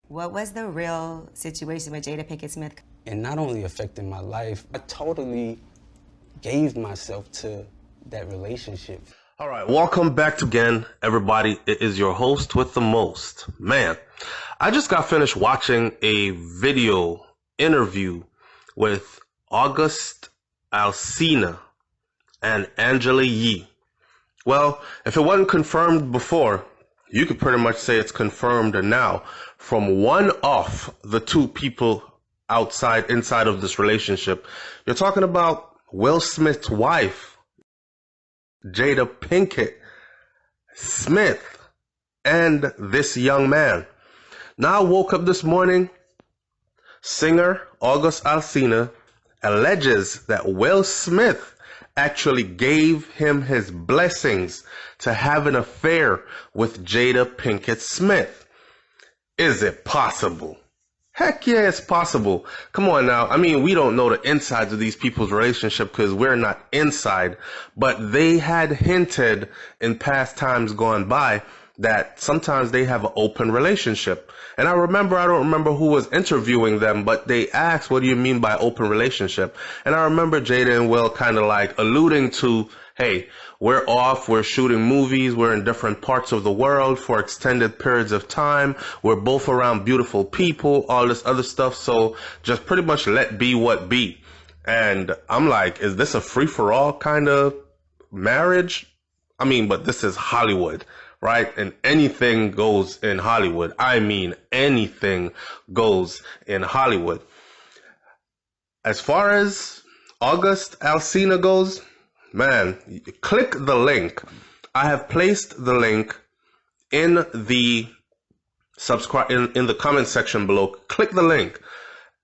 What was the real situation with Jada Pinkett Smith? And not only affected my life, I totally gave myself to that relationship. All right, welcome back again, everybody. It is your host with the most. Man, I just got finished watching a video interview with Alsina and Angela Yee. Well, if it wasn't confirmed before, you could pretty much say it's confirmed now from one of the two people inside of this relationship. You're talking about Will Smith's wife, Jada Pinkett Smith, and this young man. Now I woke up this morning, singer Alsina alleges that Will Smith actually gave him his blessings to have an affair with Jada Pinkett Smith. Is it possible? Heck yeah, it's possible. Come on now. I mean, we don't know the insides of these people's relationship because we're not inside, but they had hinted in past times gone by that sometimes they have an open relationship. And I don't remember who was interviewing them, but they asked, what do you mean by open relationship? And I remember Jada and Will kind of like alluding to, hey, we're off, we're shooting movies, we're in different parts of the world for extended periods of time, we're both around beautiful people, all this other stuff, so just pretty much let be what be. And I'm like, is this a free-for-all kind of marriage? I mean, but this is Hollywood, right? And anything goes in Hollywood. I mean, anything goes in Hollywood. As far as Alsina goes, man, click the link. I have placed the link in the in the comment section below. Click the link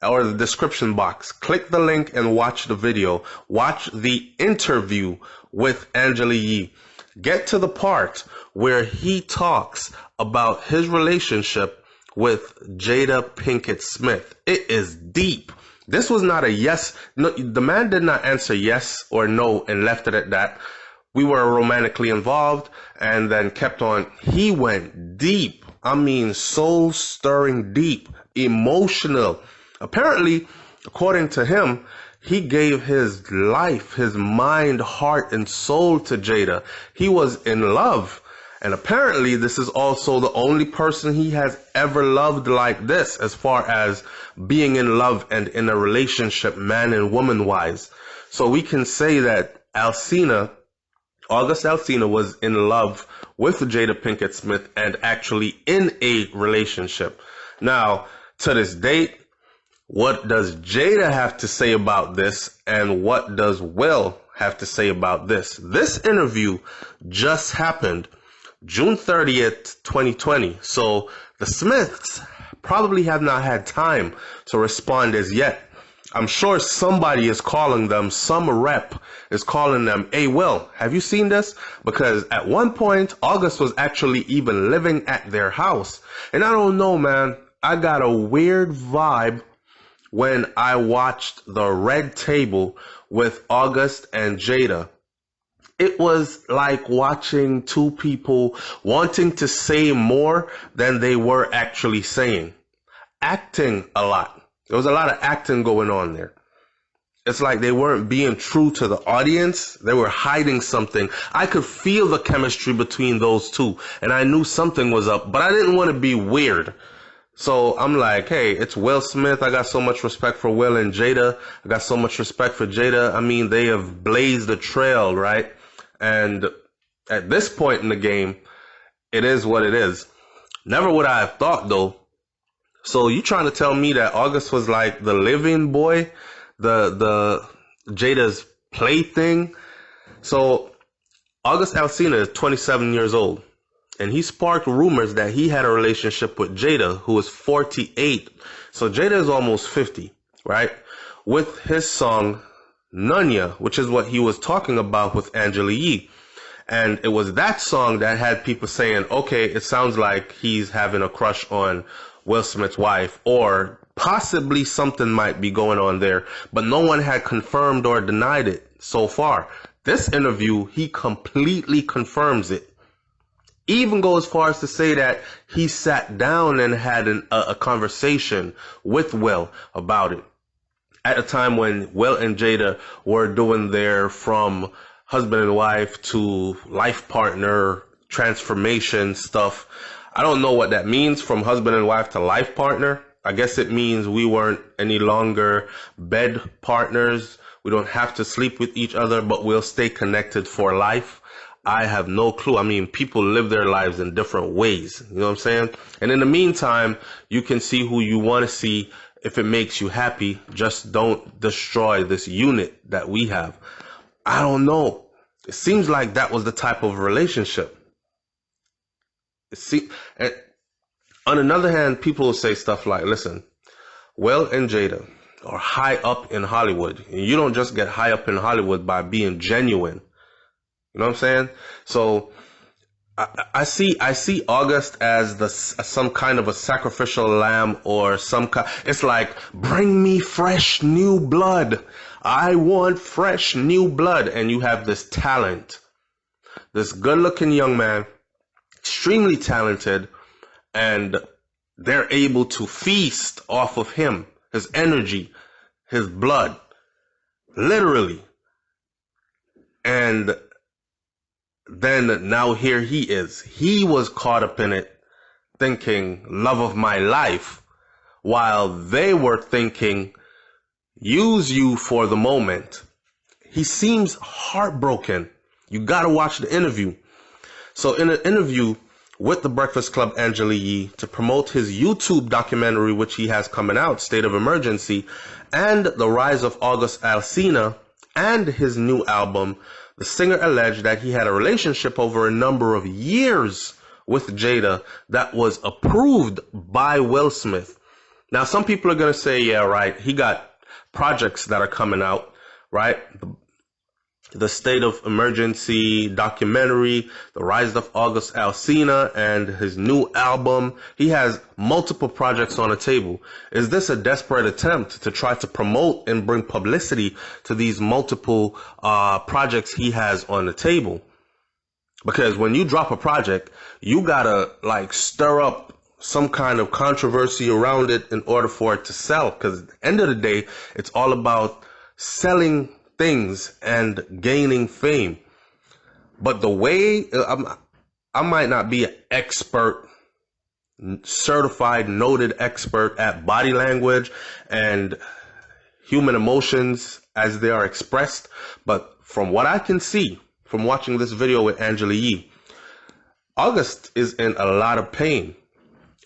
or the description box. Click the link and watch the video. Watch the interview with Angela Yee. Get to the part where he talks about his relationship with Jada Pinkett Smith. It is deep. This was not a yes. No, the man did not answer yes or no and left it at that. We were romantically involved and then kept on. He went deep. I mean, soul stirring deep, emotional. Apparently, according to him, he gave his life, his mind, heart, and soul to Jada. He was in love. And apparently this is also the only person he has ever loved like this, as far as being in love and in a relationship, man and woman wise. So we can say that Alsina was in love with Jada Pinkett Smith and actually in a relationship. Now, to this date, what does Jada have to say about this, and what does Will have to say about this? This interview just happened June 30th, 2020. So the Smiths probably have not had time to respond as yet. I'm sure somebody is calling them, some rep is calling them, hey, Will, have you seen this? Because at one point, August was actually even living at their house. And I don't know, man, I got a weird vibe when I watched The Red Table with August and Jada. It was like watching two people wanting to say more than they were actually saying. Acting a lot. There was a lot of acting going on there. It's like they weren't being true to the audience. They were hiding something. I could feel the chemistry between those two, and I knew something was up, but I didn't want to be weird. So I'm like, hey, it's Will Smith. I got so much respect for Will and Jada. I got so much respect for Jada. I mean, they have blazed a trail, right? And at this point in the game, it is what it is. Never would I have thought, though. So you trying to tell me that August was like the living boy, the Jada's plaything? So August Alsina is 27 years old, and he sparked rumors that he had a relationship with Jada, who is 48. So Jada is almost 50, right? With his song Nunya, which is what he was talking about with Angela Yee. And it was that song that had people saying, okay, it sounds like he's having a crush on Will Smith's wife, or possibly something might be going on there, but no one had confirmed or denied it so far. This interview, he completely confirms it. even go as far as to say that he sat down and had a conversation with Will about it. At a time when Will and Jada were doing their from husband and wife to life partner transformation stuff. I don't know what that means, from husband and wife to life partner. I guess it means we weren't any longer bed partners. We don't have to sleep with each other, but we'll stay connected for life. I have no clue. I mean, people live their lives in different ways. You know what I'm saying? And in the meantime, you can see who you want to see if it makes you happy. Just don't destroy this unit that we have. I don't know. It seems like that was the type of relationship. On another hand, people will say stuff like, listen, Will and Jada are high up in Hollywood. And you don't just get high up in Hollywood by being genuine. You know what I'm saying? So I see August as some kind of a sacrificial lamb, or some kind. It's like, bring me fresh new blood. I want fresh new blood. And you have this talent, this good looking young man, extremely talented, and they're able to feast off of him, his energy, his blood, literally. And then now here he is. He was caught up in it, thinking love of my life, while they were thinking use you for the moment. He seems heartbroken. You gotta watch the interview. So in an interview with the Breakfast Club, Angela Yee, to promote his YouTube documentary, which he has coming out, State of Emergency, and the rise of August Alsina, and his new album, the singer alleged that he had a relationship over a number of years with Jada that was approved by Will Smith. Now, some people are going to say, yeah, right, he got projects that are coming out, right? The State of Emergency documentary, the rise of August Alsina, and his new album. He has multiple projects on the table. Is this a desperate attempt to try to promote and bring publicity to these multiple projects he has on the table? Because when you drop a project, you gotta like stir up some kind of controversy around it in order for it to sell. Because at the end of the day, it's all about selling things and gaining fame. But the way I might not be an expert, certified, noted expert at body language and human emotions as they are expressed, but from what I can see from watching this video with Angela Yee, August is in a lot of pain,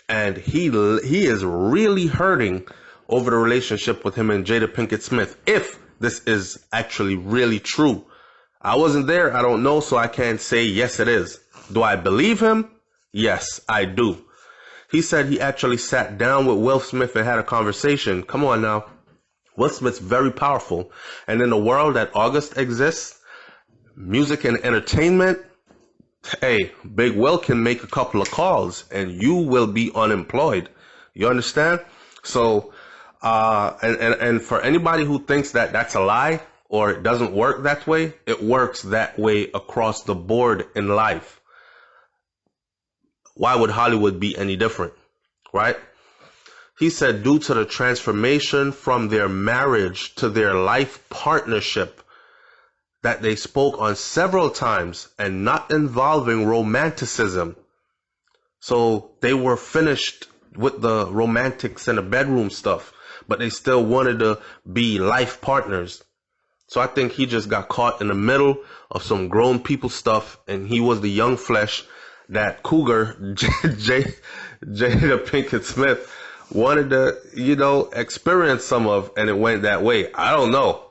and he is really hurting over the relationship with him and Jada Pinkett Smith, if this is actually really true. I wasn't there. I don't know. So I can't say yes, it is. Do I believe him? Yes, I do. He said he actually sat down with Will Smith and had a conversation. Come on now. Will Smith's very powerful. And in the world that August exists, music and entertainment, hey, Big Will can make a couple of calls and you will be unemployed. You understand? So, and for anybody who thinks that that's a lie or it doesn't work that way, it works that way across the board in life. Why would Hollywood be any different, right? He said due to the transformation from their marriage to their life partnership that they spoke on several times and not involving romanticism. So they were finished with the romantics and the bedroom stuff, but they still wanted to be life partners. So I think he just got caught in the middle of some grown people stuff, and he was the young flesh that Cougar, Jada Pinkett Smith, wanted to, experience some of, and it went that way. I don't know.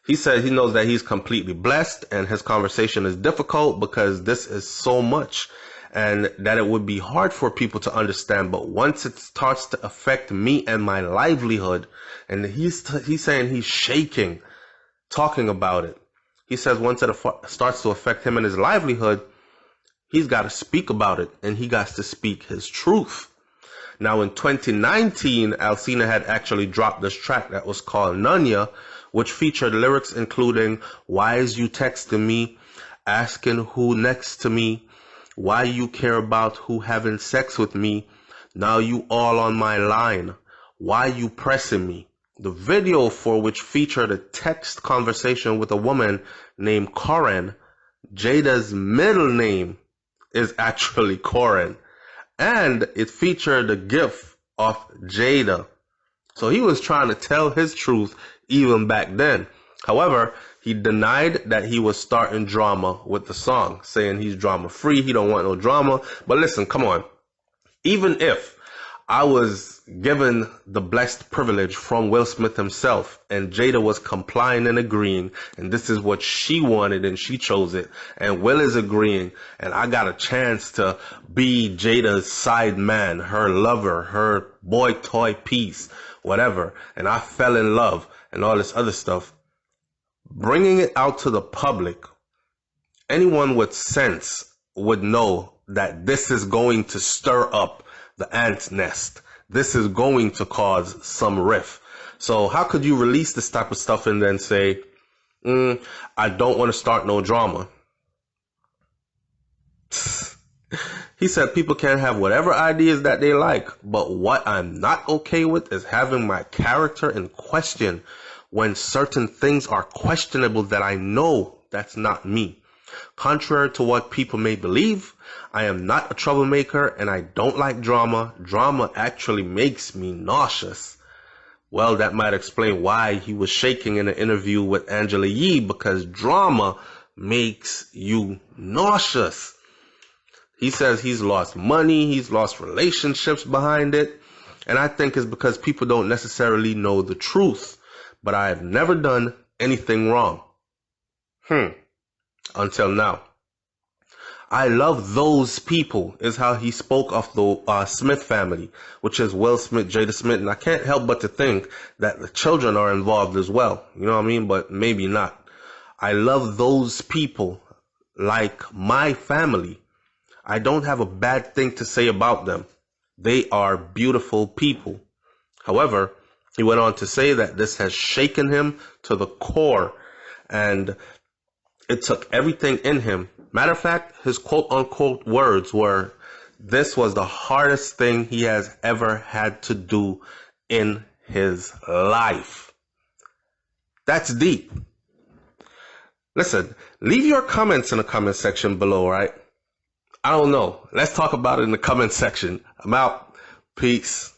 He said he knows that he's completely blessed, and his conversation is difficult because this is so much, and that it would be hard for people to understand. But once it starts to affect me and my livelihood, and he's saying he's shaking talking about it. He says once it starts to affect him and his livelihood, he's got to speak about it, and he got to speak his truth. Now in 2019, Alsina had actually dropped this track that was called Nunya, which featured lyrics including, "Why is you texting me? Asking who next to me? Why you care about who having sex with me? Now you all on my line. Why you pressing me? The video, for which featured a text conversation with a woman named Corinne, Jada's middle name is actually Corinne, and it featured a gif of Jada. So he was trying to tell his truth even back then. However, he denied that he was starting drama with the song, saying he's drama free, he don't want no drama. But listen, come on. Even if I was given the blessed privilege from Will Smith himself, and Jada was complying and agreeing, and this is what she wanted and she chose it, and Will is agreeing, and I got a chance to be Jada's side man, her lover, her boy toy piece, whatever, and I fell in love and all this other stuff, bringing it out to the public, anyone with sense would know that this is going to stir up the ant's nest. This is going to cause some rift. So how could you release this type of stuff and then say, I don't want to start no drama? He said people can have whatever ideas that they like, but what I'm not okay with is having my character in question when certain things are questionable that I know that's not me. Contrary to what people may believe, I am not a troublemaker and I don't like drama. Drama actually makes me nauseous. Well, that might explain why he was shaking in an interview with Angela Yee, because drama makes you nauseous. He says he's lost money, he's lost relationships behind it, and I think it's because people don't necessarily know the truth. But I have never done anything wrong. Until now. I love those people, is how he spoke of the Smith family, which is Will Smith, Jada Smith, and I can't help but to think that the children are involved as well. You know what I mean? But maybe not. I love those people like my family. I don't have a bad thing to say about them. They are beautiful people. However, he went on to say that this has shaken him to the core, and it took everything in him. Matter of fact, his quote-unquote words were, this was the hardest thing he has ever had to do in his life. That's deep. Listen, leave your comments in the comment section below, right? I don't know. Let's talk about it in the comment section. I'm out. Peace.